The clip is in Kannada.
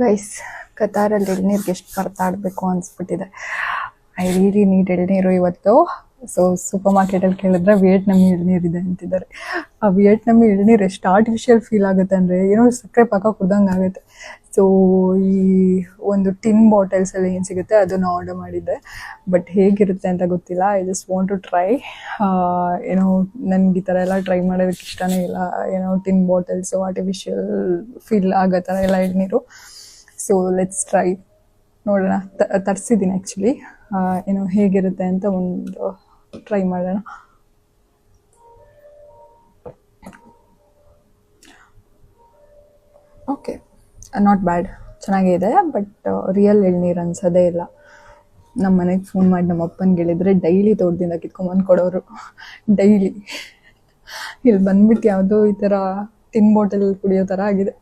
ಗೈಸ್, ಕತಾರಲ್ಲಿ ಎಳ್ನೀರಿಗೆ ಎಷ್ಟು ಪರದಾಡಬೇಕು ಅನ್ಸ್ಬಿಟ್ಟಿದೆ. ಐ ರಿಯಲಿ ನೀಡ್ ಎಳ್ನೀರು ಇವತ್ತು. ಸೊ ಸೂಪರ್ ಮಾರ್ಕೆಟಲ್ಲಿ ಕೇಳಿದ್ರೆ ವಿಯೆಟ್ನಾಮಿ ಎಳ್ನೀರಿದೆ ಅಂತಿದ್ದಾರೆ. ಆ ವಿಯೆಟ್ನಾಮಿ ಎಳ್ನೀರು ಎಷ್ಟು ಆರ್ಟಿಫಿಷಿಯಲ್ ಫೀಲ್ ಆಗುತ್ತೆ ಅಂದರೆ ಏನೋ ಸಕ್ಕರೆ ಪಾಕ ಕುಡ್ದಂಗೆ ಆಗುತ್ತೆ. ಸೊ ಈ ಒಂದು ಟಿನ್ ಬಾಟಲ್ಸಲ್ಲಿ ಏನು ಸಿಗುತ್ತೆ ಅದನ್ನು ಆರ್ಡರ್ ಮಾಡಿದ್ದೆ. ಬಟ್ ಹೇಗಿರುತ್ತೆ ಅಂತ ಗೊತ್ತಿಲ್ಲ. I just want to try. ಏನೋ ನನಗೆ ಈ ಥರ ಎಲ್ಲ ಟ್ರೈ ಮಾಡೋದಕ್ಕೆ ಇಷ್ಟನೇ ಇಲ್ಲ. ಏನೋ ಟಿನ್ ಬಾಟಲ್ಸು ಆರ್ಟಿಫಿಷಿಯಲ್ ಫೀಲ್ ಆಗೋ ಥರ ಎಲ್ಲ ಎಳ್ನೀರು. ಸೊ ಲೆಟ್ಸ್ ಟ್ರೈ, ನೋಡೋಣ. ತರಿಸಿದ್ದೀನಿ ಆ್ಯಕ್ಚುಲಿ. ಏನೋ ಹೇಗಿರುತ್ತೆ ಅಂತ ಒಂದು ಟ್ರೈ ಮಾಡೋಣ. ಓಕೆ, ನಾಟ್ ಬ್ಯಾಡ್, ಚೆನ್ನಾಗೇ ಇದೆ. ಬಟ್ ರಿಯಲ್ ಎಳ್ನೀರು ಅನ್ಸೋದೇ ಇಲ್ಲ. ನಮ್ಮ ಮನೆಗೆ ಫೋನ್ ಮಾಡಿ ನಮ್ಮ ಅಪ್ಪನಿಗೆ ಹೇಳಿದ್ರೆ ಡೈಲಿ ತೋಟದಿಂದ ಕಿತ್ಕೊಂಬಂದು ಕೊಡೋರು. ಡೈಲಿ ಇಲ್ಲಿ ಬಂದ್ಬಿಟ್ಟು ಯಾವುದೋ ಈ ಥರ ಟಿನ್ ಬಾಟಲ್ ಕುಡಿಯೋ ಥರ ಆಗಿದೆ.